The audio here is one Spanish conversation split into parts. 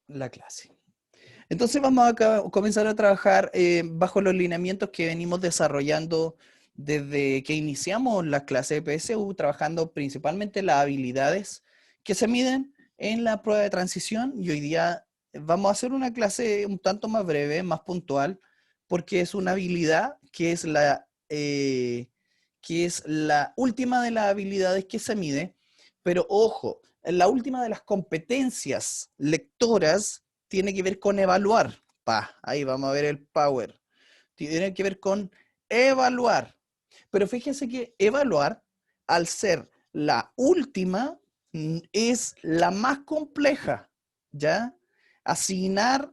la clase. Entonces vamos a comenzar a trabajar bajo los lineamientos que venimos desarrollando desde que iniciamos la clase de PSU, trabajando principalmente las habilidades que se miden en la prueba de transición, y hoy día vamos a hacer una clase un tanto más breve, más puntual, porque es una habilidad que es la última de las habilidades que se mide, pero ojo, la última de las competencias lectoras tiene que ver con evaluar. Ahí vamos a ver el power. Tiene que ver con evaluar. Pero fíjense que evaluar, al ser la última, es la más compleja, ¿ya? Asignar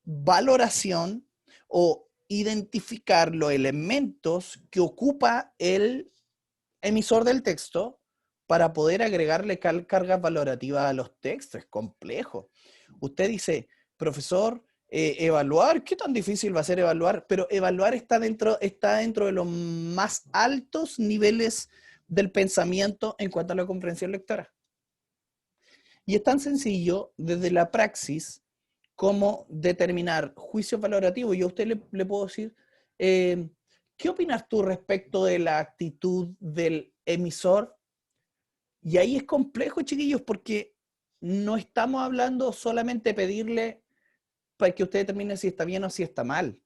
valoración o identificar los elementos que ocupa el emisor del texto para poder agregarle cargas valorativas a los textos. Es complejo. Usted dice, profesor, evaluar, ¿qué tan difícil va a ser evaluar? Pero evaluar está dentro de los más altos niveles del pensamiento en cuanto a la comprensión lectora. Y es tan sencillo desde la praxis como determinar juicios valorativos. Yo a usted le puedo decir, ¿qué opinas tú respecto de la actitud del emisor? Y ahí es complejo, chiquillos, porque no estamos hablando solamente de pedirle para que usted determine si está bien o si está mal,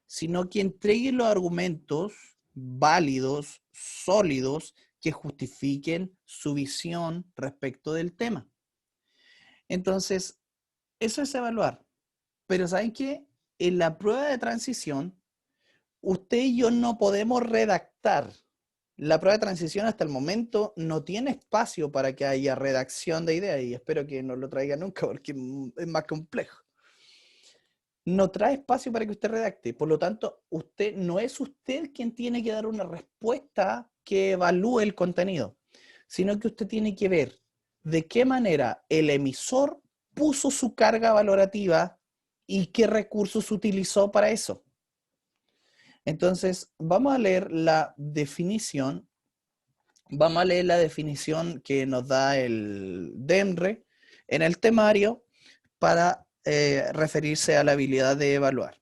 sino que entregue los argumentos válidos, sólidos, que justifiquen su visión respecto del tema. Entonces, eso es evaluar. Pero ¿saben qué? En la prueba de transición, usted y yo no podemos redactar. La prueba de transición hasta el momento no tiene espacio para que haya redacción de ideas, y espero que no lo traiga nunca porque es más complejo. No trae espacio para que usted redacte. Por lo tanto, no es usted quien tiene que dar una respuesta que evalúe el contenido, sino que usted tiene que ver de qué manera el emisor puso su carga valorativa y qué recursos utilizó para eso. Entonces, vamos a leer la definición. Vamos a leer la definición que nos da el DEMRE en el temario para referirse a la habilidad de evaluar.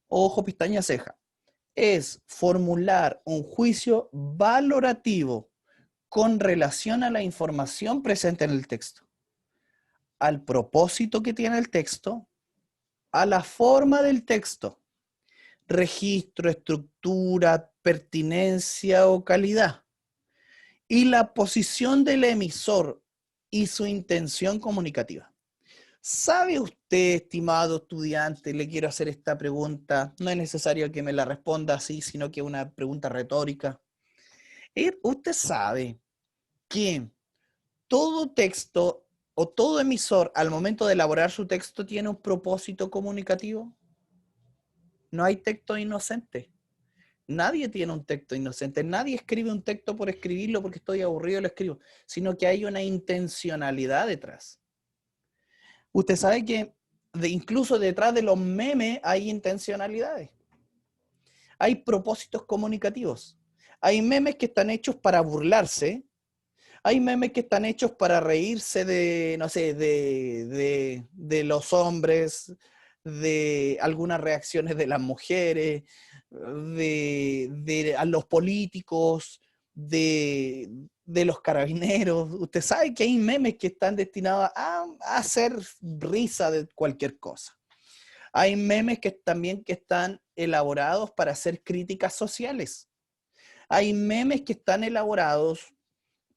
Ojo, pestaña, ceja. Es formular un juicio valorativo con relación a la información presente en el texto, al propósito que tiene el texto, a la forma del texto, registro, estructura, pertinencia o calidad, y la posición del emisor y su intención comunicativa. ¿Sabe usted, estimado estudiante, le quiero hacer esta pregunta? No es necesario que me la responda así, sino que es una pregunta retórica. ¿Usted sabe que todo texto o todo emisor al momento de elaborar su texto tiene un propósito comunicativo? No hay texto inocente. Nadie tiene un texto inocente. Nadie escribe un texto por escribirlo porque estoy aburrido y lo escribo, sino que hay una intencionalidad detrás. Usted sabe que incluso detrás de los memes hay intencionalidades. Hay propósitos comunicativos. Hay memes que están hechos para burlarse. Hay memes que están hechos para reírse de, no sé, de los hombres, de algunas reacciones de las mujeres, a los políticos, de los carabineros. Usted sabe que hay memes que están destinados a hacer risa de cualquier cosa. Hay memes que también que están elaborados para hacer críticas sociales. Hay memes que están elaborados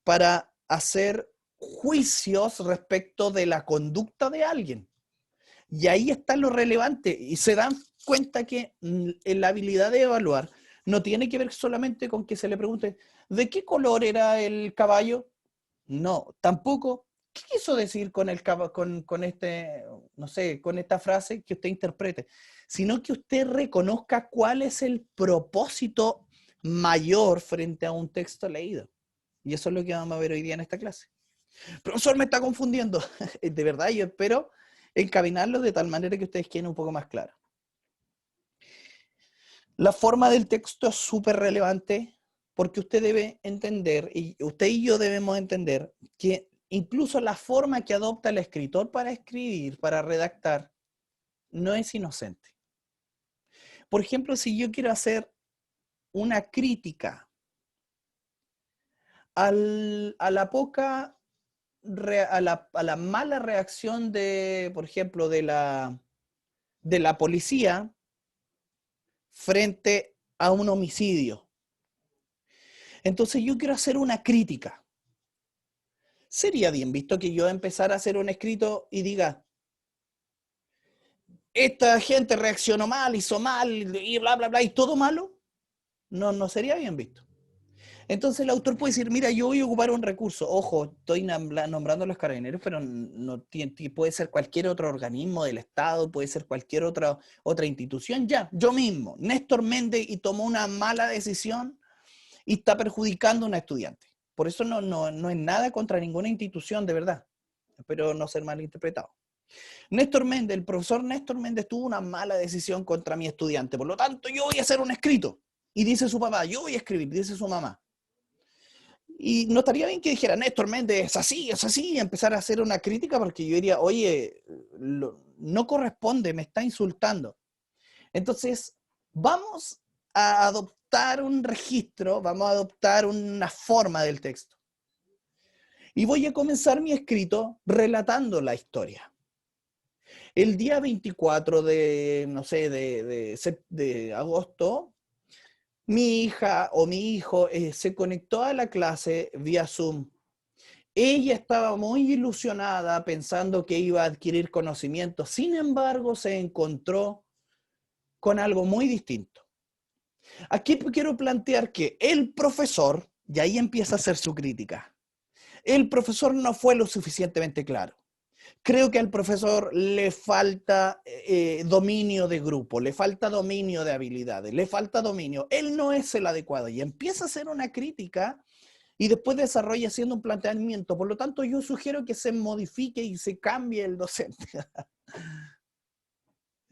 para hacer juicios respecto de la conducta de alguien. Y ahí está lo relevante. Y se dan cuenta que en la habilidad de evaluar no tiene que ver solamente con que se le pregunte ¿de qué color era el caballo? No, tampoco. ¿Qué quiso decir con no sé, con esta frase que usted interprete? Sino que usted reconozca cuál es el propósito mayor frente a un texto leído. Y eso es lo que vamos a ver hoy día en esta clase. Profesor, me está confundiendo. De verdad, yo espero encaminarlo de tal manera que ustedes queden un poco más claros. La forma del texto es súper relevante porque usted debe entender, y usted y yo debemos entender, que incluso la forma que adopta el escritor para escribir, para redactar, no es inocente. Por ejemplo, si yo quiero hacer una crítica a la poca, a la mala reacción de, por ejemplo, de la policía frente a un homicidio. Entonces yo quiero hacer una crítica. ¿Sería bien visto que yo empezara a hacer un escrito y diga, esta gente reaccionó mal, hizo mal, y bla, bla, bla, y todo malo? No, no sería bien visto. Entonces el autor puede decir, mira, yo voy a ocupar un recurso. Ojo, estoy nombrando a los carabineros, pero no puede ser cualquier otro organismo del Estado, puede ser cualquier otra institución. Ya, yo mismo, Néstor Méndez, y tomó una mala decisión y está perjudicando a una estudiante. Por eso no es nada contra ninguna institución, de verdad. Espero no ser malinterpretado. Néstor Méndez, el profesor Néstor Méndez tuvo una mala decisión contra mi estudiante. Por lo tanto, yo voy a hacer un escrito. Y dice su papá, yo voy a escribir, dice su mamá. Y no estaría bien que dijera, Néstor Méndez es así, y empezar a hacer una crítica, porque yo diría, oye, no corresponde, me está insultando. Entonces, vamos a adoptar un registro, vamos a adoptar una forma del texto. Y voy a comenzar mi escrito relatando la historia. El día 24 de, no sé, de agosto, mi hija o mi hijo se conectó a la clase vía Zoom. Ella estaba muy ilusionada pensando que iba a adquirir conocimiento. Sin embargo, se encontró con algo muy distinto. Aquí quiero plantear que el profesor, y ahí empieza a hacer su crítica, el profesor no fue lo suficientemente claro. Creo que al profesor le falta dominio de grupo, le falta dominio de habilidades, le falta dominio. Él no es el adecuado y empieza a hacer una crítica y después desarrolla haciendo un planteamiento. Por lo tanto, yo sugiero que se modifique y se cambie el docente.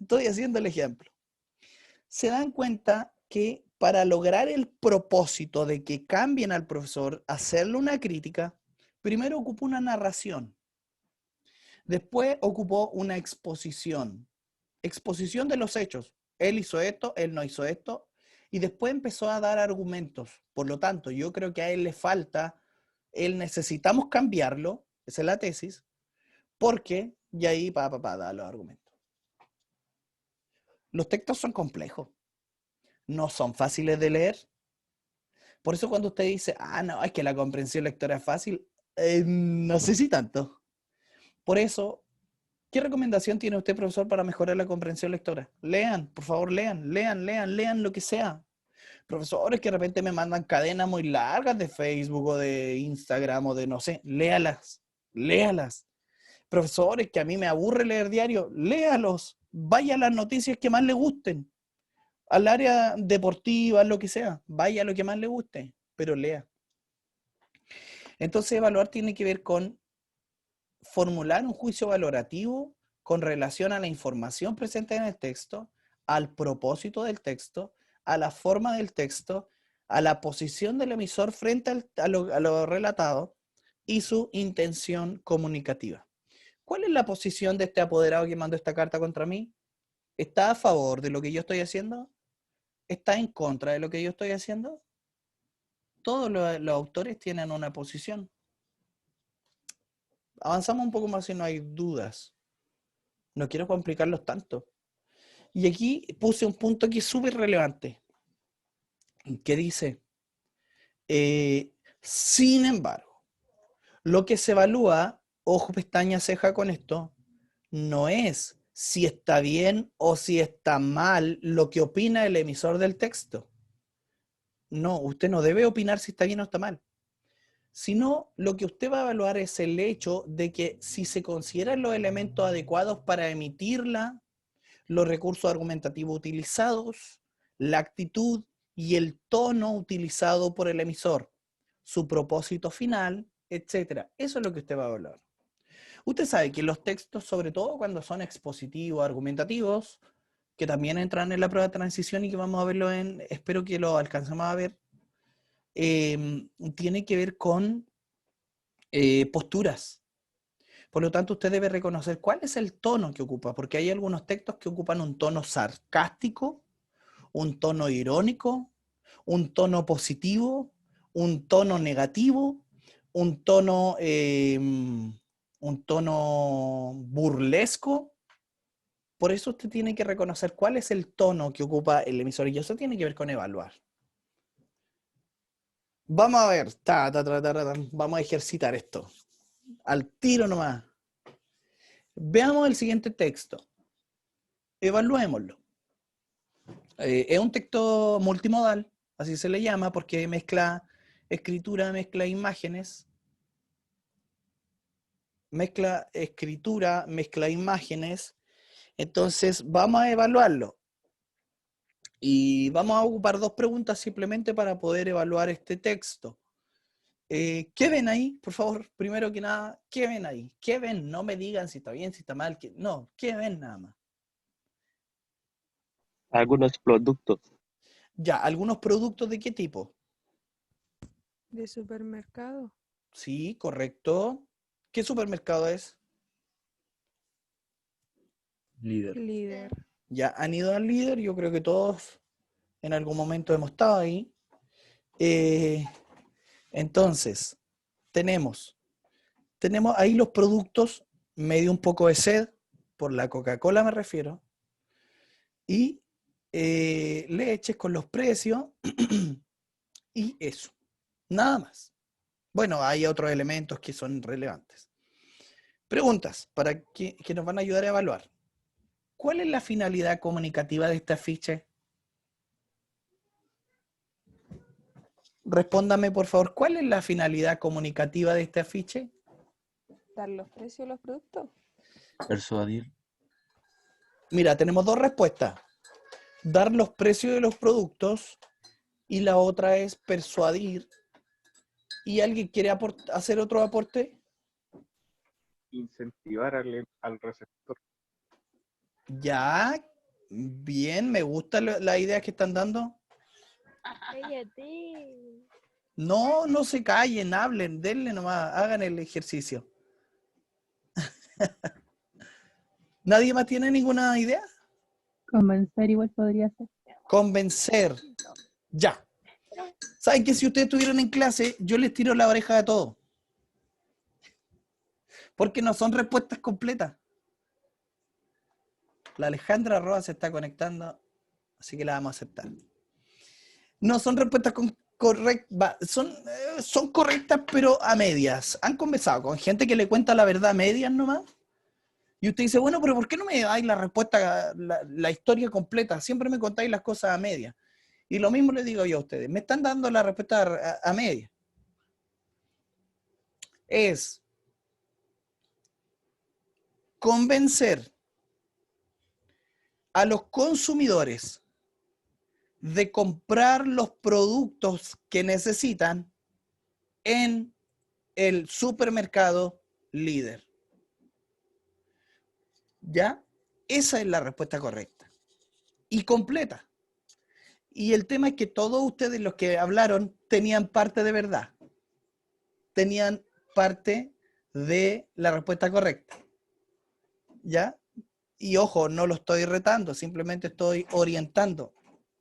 Estoy haciendo el ejemplo. Se dan cuenta que para lograr el propósito de que cambien al profesor, hacerle una crítica, primero ocupó una narración. Después ocupó una exposición. Exposición de los hechos. Él hizo esto, él no hizo esto. Y después empezó a dar argumentos. Por lo tanto, yo creo que a él le falta, necesitamos cambiarlo, esa es la tesis, porque, y ahí da los argumentos. Los textos son complejos, no son fáciles de leer. Por eso cuando usted dice, no, es que la comprensión lectora es fácil, no sé si tanto. Por eso, ¿qué recomendación tiene usted, profesor, para mejorar la comprensión lectora? Lean, por favor, lean lo que sea. Profesores que de repente me mandan cadenas muy largas de Facebook o de Instagram o de no sé, léalas. Profesores que a mí me aburre leer diario, léalos. Vaya a las noticias que más le gusten. Al área deportiva, lo que sea. Vaya a lo que más le guste, pero lea. Entonces, evaluar tiene que ver con formular un juicio valorativo con relación a la información presente en el texto, al propósito del texto, a la forma del texto, a la posición del emisor frente a lo relatado y su intención comunicativa. ¿Cuál es la posición de este apoderado que mandó esta carta contra mí? ¿Está a favor de lo que yo estoy haciendo? ¿Está en contra de lo que yo estoy haciendo? Todos los autores tienen una posición. Avanzamos un poco más si no hay dudas. No quiero complicarlos tanto. Y aquí puse un punto que es súper relevante, que dice, sin embargo, lo que se evalúa, ojo, pestaña, ceja con esto, no es si está bien o si está mal lo que opina el emisor del texto. No, usted no debe opinar si está bien o está mal, sino lo que usted va a evaluar es el hecho de que si se consideran los elementos adecuados para emitirla, los recursos argumentativos utilizados, la actitud y el tono utilizado por el emisor, su propósito final, etc. Eso es lo que usted va a evaluar. Usted sabe que los textos, sobre todo cuando son expositivos, argumentativos, que también entran en la prueba de transición y que vamos a verlo espero que lo alcancemos a ver, tiene que ver con posturas. Por lo tanto, usted debe reconocer cuál es el tono que ocupa, porque hay algunos textos que ocupan un tono sarcástico, un tono irónico, un tono positivo, un tono negativo, un tono burlesco. Por eso usted tiene que reconocer cuál es el tono que ocupa el emisor y eso tiene que ver con evaluar. Vamos a ver, vamos a ejercitar esto. Al tiro nomás. Veamos el siguiente texto. Evaluémoslo. Es un texto multimodal, así se le llama, porque mezcla escritura, mezcla imágenes. Mezcla escritura, mezcla imágenes. Entonces, vamos a evaluarlo. Y vamos a ocupar dos preguntas simplemente para poder evaluar este texto. ¿Qué ven ahí? Por favor, primero que nada, ¿qué ven ahí? ¿Qué ven? No me digan si está bien, si está mal. No, ¿qué ven nada más? Algunos productos. Ya, ¿algunos productos de qué tipo? De supermercado. Sí, correcto. ¿Qué supermercado es? Líder. Líder. Ya han ido al Líder, yo creo que todos en algún momento hemos estado ahí. Entonces, tenemos ahí los productos, me dio un poco de sed, por la Coca-Cola me refiero, y leches con los precios, y eso, nada más. Bueno, hay otros elementos que son relevantes. Preguntas para que nos van a ayudar a evaluar. ¿Cuál es la finalidad comunicativa de este afiche? Respóndame, por favor, ¿cuál es la finalidad comunicativa de este afiche? Dar los precios de los productos. Persuadir. Mira, tenemos dos respuestas. Dar los precios de los productos y la otra es persuadir. ¿Y alguien quiere hacer otro aporte? Incentivar al receptor. Ya, bien, me gusta la idea que están dando. Cállate. No, no se callen, hablen, denle nomás, hagan el ejercicio. ¿Nadie más tiene ninguna idea? Convencer igual podría ser. Convencer. Ya. ¿Saben que si ustedes estuvieran en clase, yo les tiro la oreja a todos? Porque no son respuestas completas. La Alejandra Roa se está conectando, así que la vamos a aceptar. No son respuestas correctas, son correctas, pero a medias. ¿Han conversado con gente que le cuenta la verdad a medias nomás? Y usted dice, bueno, pero ¿por qué no me dais la respuesta, la historia completa? Siempre me contáis las cosas a medias. Y lo mismo le digo yo a ustedes. Me están dando la respuesta a medias. Es convencer a los consumidores de comprar los productos que necesitan en el supermercado Líder. ¿Ya? Esa es la respuesta correcta. Y completa. Y el tema es que todos ustedes, los que hablaron, tenían parte de verdad. Tenían parte de la respuesta correcta. ¿Ya? Y ojo, no lo estoy retando, simplemente estoy orientando.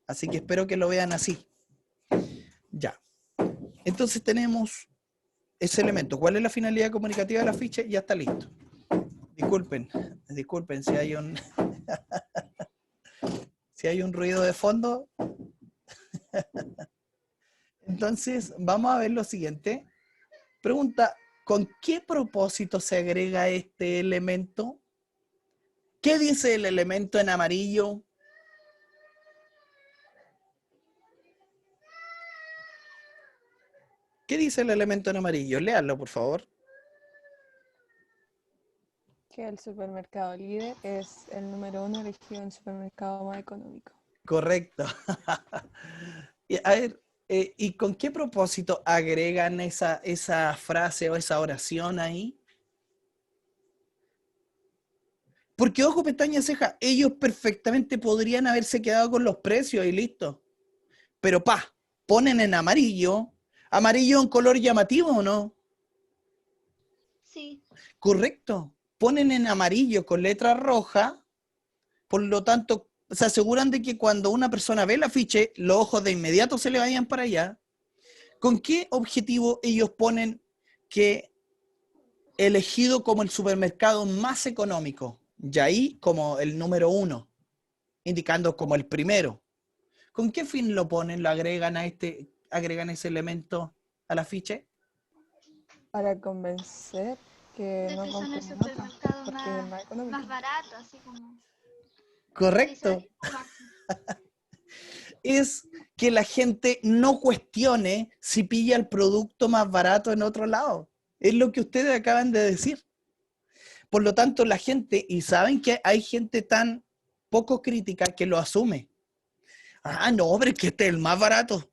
Así que espero que lo vean así. Ya. Entonces tenemos ese elemento. ¿Cuál es la finalidad comunicativa del afiche? Ya está listo. Disculpen si hay un si hay un ruido de fondo. Entonces, vamos a ver lo siguiente. Pregunta, ¿con qué propósito se agrega este elemento? ¿Qué dice el elemento en amarillo? ¿Qué dice el elemento en amarillo? Léanlo, por favor. Que el supermercado Líder es el número 1 elegido en el supermercado más económico. Correcto. A ver, ¿y con qué propósito agregan esa frase o esa oración ahí? Porque, ojo, pestaña, ceja, ellos perfectamente podrían haberse quedado con los precios y listo. Pero, ponen en amarillo. ¿Amarillo es un color llamativo o no? sí. Correcto. Ponen en amarillo con letra roja, por lo tanto, se aseguran de que cuando una persona ve el afiche, los ojos de inmediato se le vayan para allá. ¿Con qué objetivo ellos ponen que elegido como el supermercado más económico? Y ahí como el número 1, indicando como el primero. ¿Con qué fin lo ponen? ¿Lo agregan agregan ese elemento al afiche? Para convencer que De no que son el compren otro, supermercado porque es más más económico. barato, así como Correcto. capitalismo máximo. Es que la gente no cuestione si pilla el producto más barato en otro lado. Es lo que ustedes acaban de decir. Por lo tanto, la gente, y saben que hay gente tan poco crítica que lo asume. Ah, no, pero es que este es el más barato.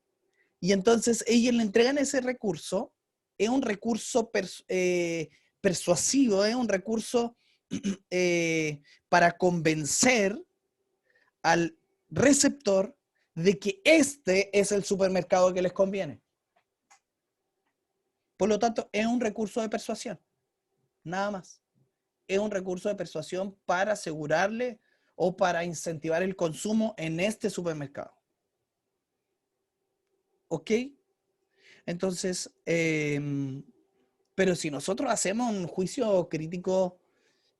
Y entonces ellos le entregan ese recurso. Es un recurso persuasivo, es un recurso para convencer al receptor de que este es el supermercado que les conviene. Por lo tanto, es un recurso de persuasión, nada más. Es un recurso de persuasión para asegurarle o para incentivar el consumo en este supermercado. ¿Ok? Entonces, pero si nosotros hacemos un juicio crítico,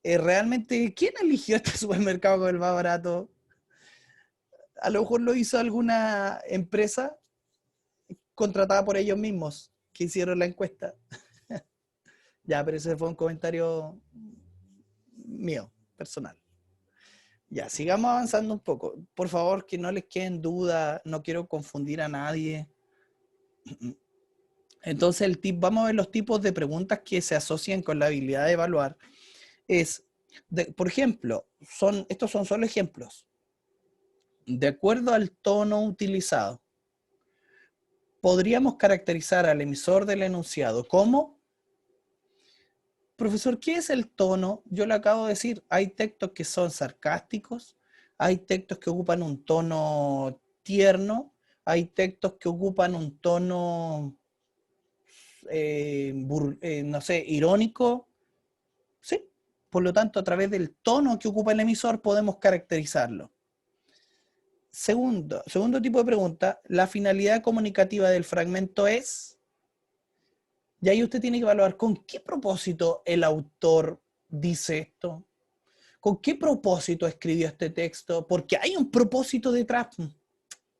realmente, ¿quién eligió este supermercado como el más barato? A lo mejor lo hizo alguna empresa contratada por ellos mismos que hicieron la encuesta. Ya, pero ese fue un comentario mío, personal. Ya, sigamos avanzando un poco. Por favor, que no les queden dudas, no quiero confundir a nadie. Entonces, vamos a ver los tipos de preguntas que se asocian con la habilidad de evaluar. Por ejemplo, estos son solo ejemplos. De acuerdo al tono utilizado, podríamos caracterizar al emisor del enunciado como: profesor, ¿qué es el tono? Yo le acabo de decir, hay textos que son sarcásticos, hay textos que ocupan un tono tierno, hay textos que ocupan un tono, no sé, irónico. Sí, por lo tanto, a través del tono que ocupa el emisor podemos caracterizarlo. Segundo tipo de pregunta, la finalidad comunicativa del fragmento es... Y ahí usted tiene que evaluar con qué propósito el autor dice esto, con qué propósito escribió este texto, porque hay un propósito detrás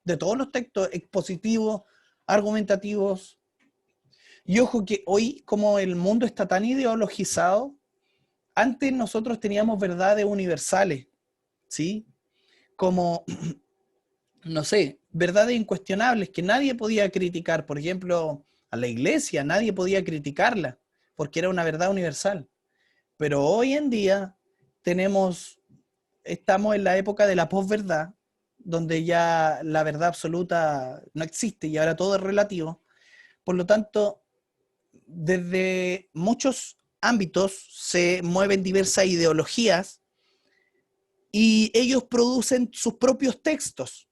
de todos los textos expositivos, argumentativos. Y ojo que hoy, como el mundo está tan ideologizado, antes nosotros teníamos verdades universales, ¿sí? Como, no sé, verdades incuestionables que nadie podía criticar. Por ejemplo, a la iglesia nadie podía criticarla porque era una verdad universal. Pero hoy en día estamos en la época de la posverdad, donde ya la verdad absoluta no existe y ahora todo es relativo. Por lo tanto, desde muchos ámbitos se mueven diversas ideologías y ellos producen sus propios textos.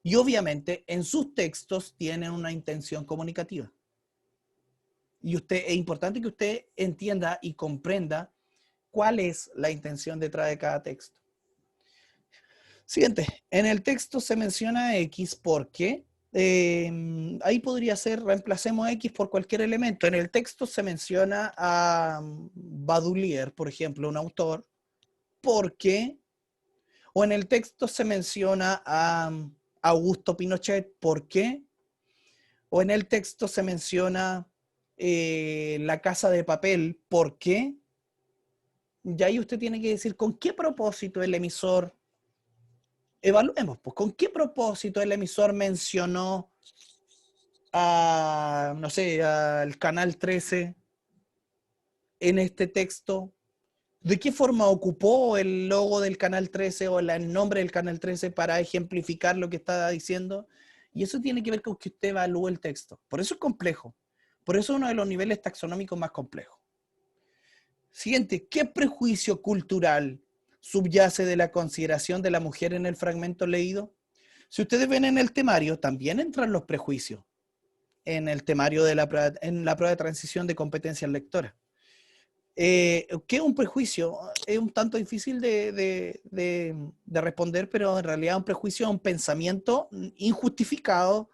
Y obviamente en sus textos tienen una intención comunicativa. Y es importante que usted entienda y comprenda cuál es la intención detrás de cada texto. Siguiente, en el texto se menciona X porque, ahí podría ser, reemplacemos X por cualquier elemento. En el texto se menciona a Baudelaire, por ejemplo, un autor, porque, o en el texto se menciona a Augusto Pinochet, ¿por qué? O en el texto se menciona La Casa de Papel, ¿por qué? Y ahí usted tiene que decir con qué propósito el emisor, evaluemos, pues, con qué propósito el emisor mencionó no sé, al Canal 13 en este texto. ¿De qué forma ocupó el logo del Canal 13 o el nombre del Canal 13 para ejemplificar lo que está diciendo? Y eso tiene que ver con que usted evalúe el texto. Por eso es complejo. Por eso es uno de los niveles taxonómicos más complejos. Siguiente, ¿qué prejuicio cultural subyace de la consideración de la mujer en el fragmento leído? Si ustedes ven en el temario, también entran los prejuicios en el temario en la prueba de transición de competencias lectoras. ¿Qué es un prejuicio? Es un tanto difícil de responder, pero en realidad un prejuicio es un pensamiento injustificado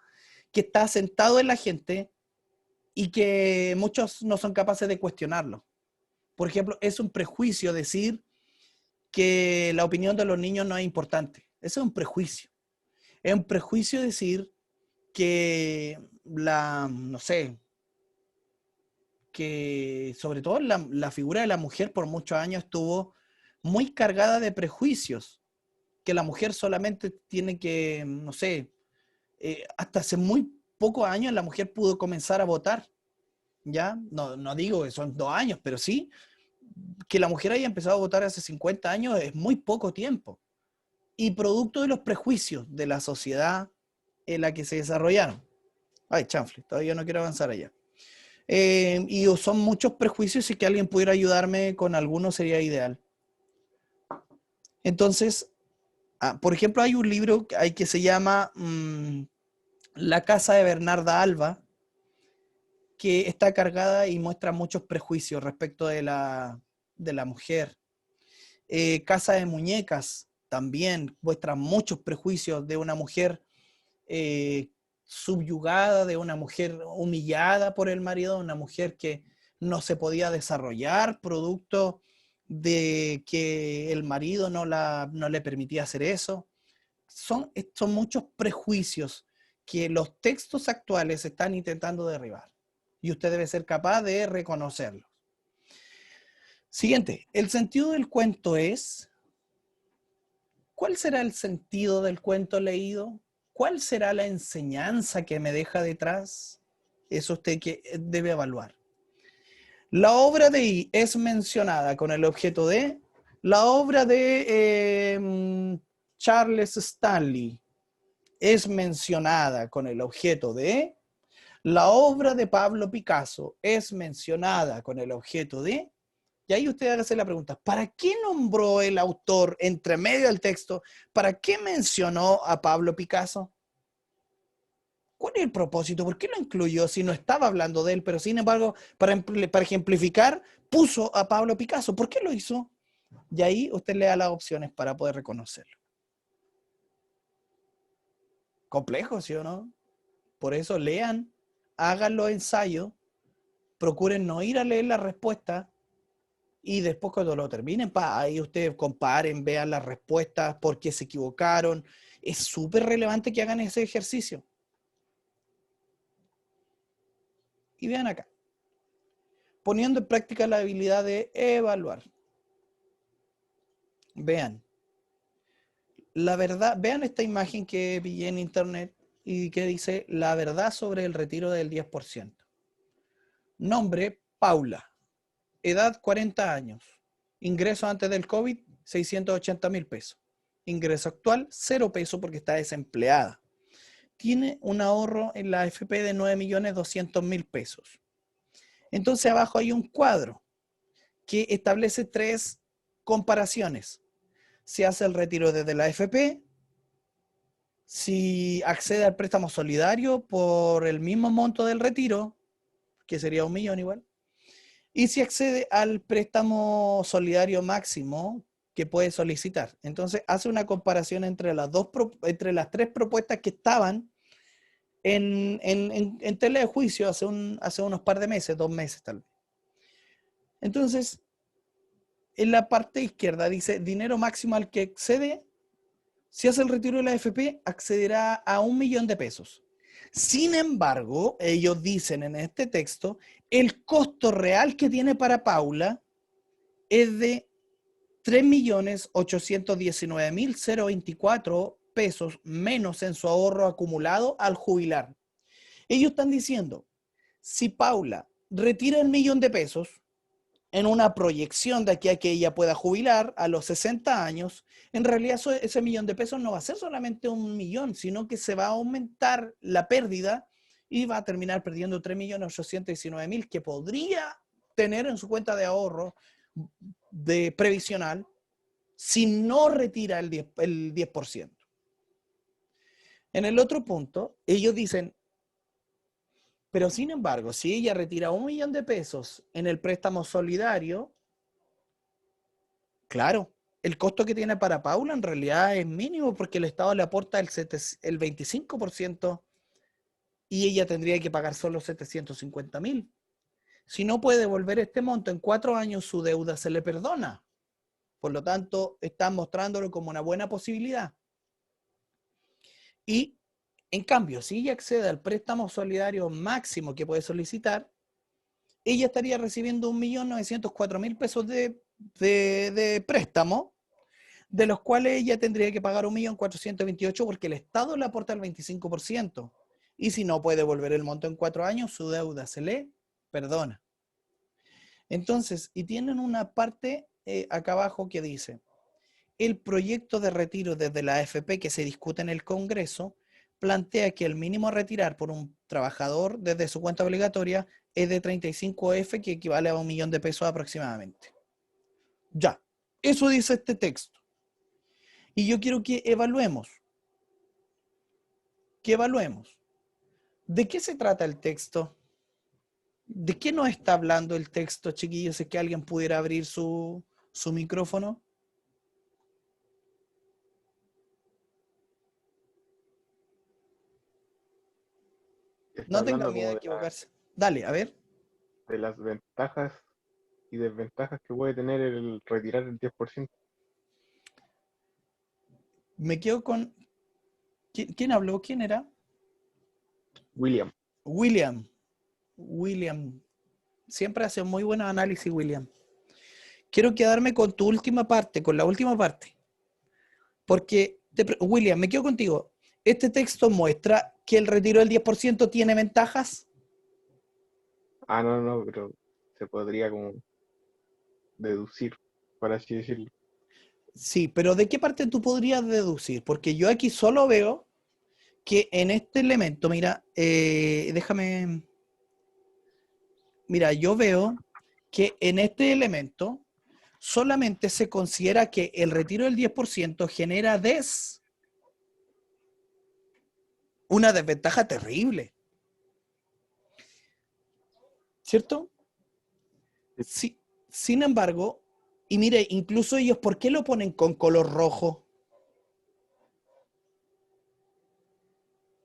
que está asentado en la gente y que muchos no son capaces de cuestionarlo. Por ejemplo, es un prejuicio decir que la opinión de los niños no es importante. Eso es un prejuicio. Es un prejuicio decir que no sé, que sobre todo la figura de la mujer por muchos años estuvo muy cargada de prejuicios, que la mujer solamente tiene que, no sé, hasta hace muy pocos años la mujer pudo comenzar a votar, ¿ya? No digo que son 2 años, pero sí que la mujer haya empezado a votar hace 50 años es muy poco tiempo. Y producto de los prejuicios de la sociedad en la que se desarrollaron. Ay, chanfle, todavía no quiero avanzar allá. Y son muchos prejuicios y que alguien pudiera ayudarme con alguno sería ideal. Entonces, por ejemplo, hay un libro que se llama La casa de Bernarda Alba, que está cargada y muestra muchos prejuicios respecto de la mujer. Casa de Muñecas también muestra muchos prejuicios de una mujer subyugada, de una mujer humillada por el marido, de una mujer que no se podía desarrollar producto de que el marido no le permitía hacer eso. Son muchos prejuicios que los textos actuales están intentando derribar y usted debe ser capaz de reconocerlos. Siguiente, el sentido del cuento es, ¿cuál será el sentido del cuento leído? ¿Cuál será la enseñanza que me deja detrás? Eso usted que debe evaluar. La obra de I es mencionada con el objeto de, la obra de Charles Stanley es mencionada con el objeto de, la obra de Pablo Picasso es mencionada con el objeto de, y ahí usted hace la pregunta, ¿para qué nombró el autor entre medio del texto? ¿Para qué mencionó a Pablo Picasso? ¿Cuál es el propósito? ¿Por qué lo incluyó si no estaba hablando de él? Pero sin embargo, para ejemplificar, puso a Pablo Picasso. ¿Por qué lo hizo? Y ahí usted le da las opciones para poder reconocerlo. Complejo, ¿sí o no? Por eso lean, hagan los ensayos, procuren no ir a leer la respuesta y después cuando lo terminen, ahí ustedes comparen, vean las respuestas, por qué se equivocaron. Es súper relevante que hagan ese ejercicio. Y vean acá. Poniendo en práctica la habilidad de evaluar. Vean. La verdad, vean esta imagen que vi en internet y que dice la verdad sobre el retiro del 10%. Nombre, Paula. Edad, 40 años. Ingreso antes del COVID, 680,000 pesos. Ingreso actual, 0 pesos porque está desempleada. Tiene un ahorro en la AFP de 9.200.000 pesos. Entonces abajo hay un cuadro que establece 3 comparaciones. Si hace el retiro desde la AFP, si accede al préstamo solidario por el mismo monto del retiro, que sería 1 millón igual, y si accede al préstamo solidario máximo que puede solicitar. Entonces hace una comparación entre las 3 propuestas que estaban en tela de juicio hace unos par de meses, 2 meses tal vez. Entonces, en la parte izquierda dice dinero máximo al que accede. Si hace el retiro de la AFP, accederá a 1 millón de pesos. Sin embargo, ellos dicen en este texto, el costo real que tiene para Paula es de 3.819.024 pesos menos en su ahorro acumulado al jubilar. Ellos están diciendo, si Paula retira el 1 millón de pesos, en una proyección de aquí a que ella pueda jubilar a los 60 años, en realidad ese 1 millón de pesos no va a ser solamente 1 millón, sino que se va a aumentar la pérdida y va a terminar perdiendo 3.819.000 que podría tener en su cuenta de ahorro de previsional si no retira el 10%. En el otro punto, ellos dicen, Pero sin embargo, si ella retira 1 millón de pesos en el préstamo solidario, claro, el costo que tiene para Paula en realidad es mínimo porque el Estado le aporta el 25% y ella tendría que pagar solo 750.000. Si no puede devolver este monto en 4 años, su deuda se le perdona. Por lo tanto, están mostrándolo como una buena posibilidad. Y, en cambio, si ella accede al préstamo solidario máximo que puede solicitar, ella estaría recibiendo 1.904.000 pesos de préstamo, de los cuales ella tendría que pagar 1.428.000 porque el Estado le aporta el 25%. Y si no puede devolver el monto en 4 años, su deuda se le perdona. Entonces, y tienen una parte acá abajo que dice, el proyecto de retiro desde la AFP que se discute en el Congreso plantea que el mínimo a retirar por un trabajador desde su cuenta obligatoria es de 35F, que equivale a 1 millón de pesos aproximadamente. Ya, eso dice este texto. Y yo quiero que evaluemos. ¿De qué se trata el texto? ¿De qué nos está hablando el texto, chiquillos? Si es que alguien pudiera abrir su micrófono. Está No tengan hablando miedo como de equivocarse. Dale, a ver. de las ventajas y desventajas que puede tener el retirar el 10%. Me quedo con... ¿Quién habló? ¿Quién era? William, William. Siempre hace muy buen análisis, William. Quiero quedarme con tu última parte, con la última parte. Porque, William, me quedo contigo. ¿Este texto muestra que el retiro del 10% tiene ventajas? no, pero se podría como deducir, por así decirlo. Sí, pero ¿de qué parte tú podrías deducir? Porque yo aquí solo veo que en este elemento, mira, yo veo que en este elemento solamente se considera que el retiro del 10% genera una desventaja terrible, ¿cierto? Sí, sin embargo, y mire, incluso ellos, ¿por qué lo ponen con color rojo?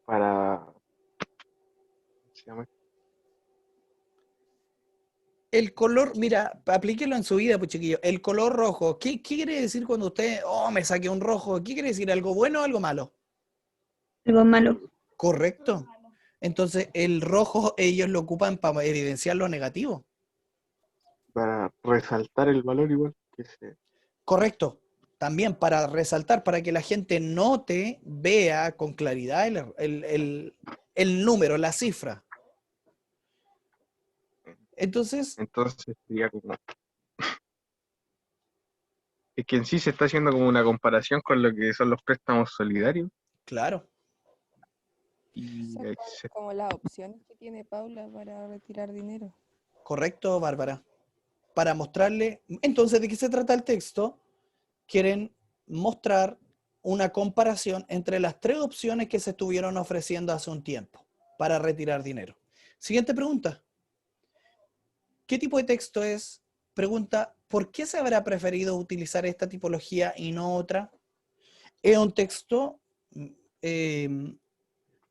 Para, ¿cómo se llama? El color, mira, aplíquelo en su vida, pues chiquillo. El color rojo, ¿qué quiere decir cuando usted, me saqué un rojo? ¿Qué quiere decir? ¿Algo bueno o algo malo? Algo malo. Correcto. Entonces, el rojo ellos lo ocupan para evidenciar lo negativo. Para resaltar el valor igual que se... Correcto. También para resaltar, para que la gente note, vea con claridad el número, la cifra. Entonces, Entonces sería como... Es que en sí se está haciendo como una comparación con lo que son los préstamos solidarios claro, y Son como las opciones que tiene Paula para retirar dinero. correcto, Bárbara. Para mostrarle, entonces, ¿de qué se trata el texto? Quieren mostrar una comparación entre las 3 opciones que se estuvieron ofreciendo hace un tiempo para retirar dinero. Siguiente pregunta. ¿Qué tipo de texto es? Pregunta, ¿por qué se habrá preferido utilizar esta tipología y no otra? Es un texto, eh,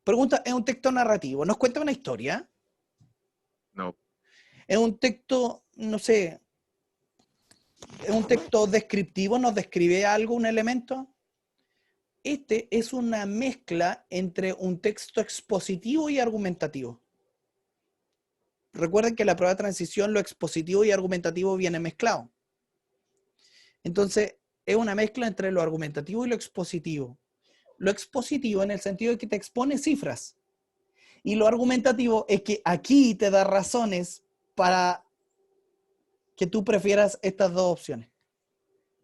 pregunta, es un texto narrativo, nos cuenta una historia, no, es un texto, no sé, es un texto descriptivo, nos describe algo, un elemento. Este es una mezcla entre un texto expositivo y argumentativo. Recuerden que en la prueba de transición lo expositivo y argumentativo vienen mezclados. Entonces, es una mezcla entre lo argumentativo y lo expositivo. Lo expositivo en el sentido de que te expone cifras. Y lo argumentativo es que aquí te da razones para que tú prefieras estas 2 opciones.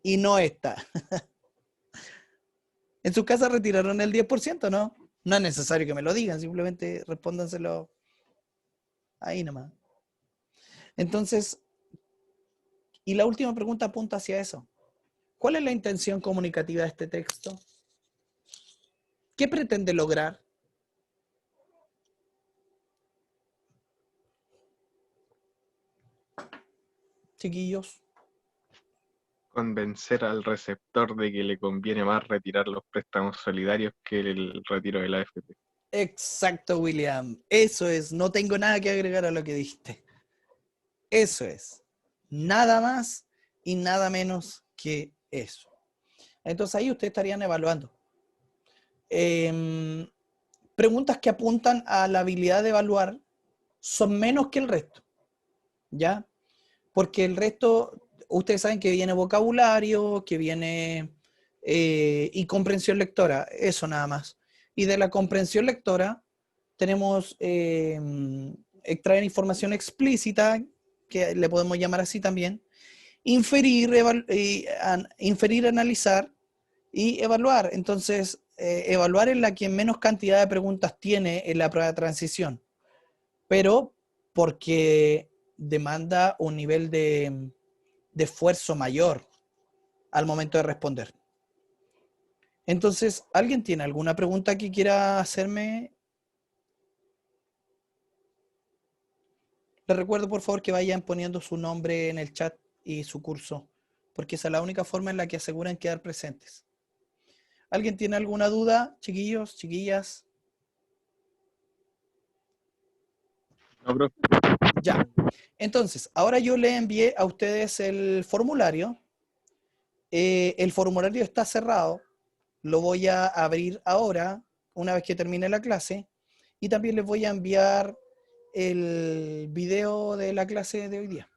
Y no esta. En su casa retiraron el 10%, ¿no? No es necesario que me lo digan, simplemente respóndanselo ahí nomás. Entonces, y la última pregunta apunta hacia eso. ¿Cuál es la intención comunicativa de este texto? ¿Qué pretende lograr? chiquillos? Convencer al receptor de que le conviene más retirar los préstamos solidarios que el retiro de la AFP. Exacto, William. Eso es. No tengo nada que agregar a lo que dijiste. Eso es. Nada más y nada menos que eso. Entonces ahí ustedes estarían evaluando. Preguntas que apuntan a la habilidad de evaluar son menos que el resto, ¿ya? Porque el resto, ustedes saben que viene vocabulario, que viene y comprensión lectora, eso nada más. Y de la comprensión lectora tenemos extraer información explícita, que le podemos llamar así también, inferir, inferir, analizar y evaluar. Entonces, evaluar es la que menos cantidad de preguntas tiene en la prueba de transición, pero porque demanda un nivel de esfuerzo mayor al momento de responder. Entonces, ¿alguien tiene alguna pregunta que quiera hacerme? Les recuerdo, por favor, que vayan poniendo su nombre en el chat y su curso, porque esa es la única forma en la que aseguran quedar presentes. ¿Alguien tiene alguna duda, chiquillos, chiquillas? No, profe. Ya. Entonces, ahora yo le envié a ustedes el formulario. El formulario está cerrado. Lo voy a abrir ahora, una vez que termine la clase. Y también les voy a enviar el video de la clase de hoy día.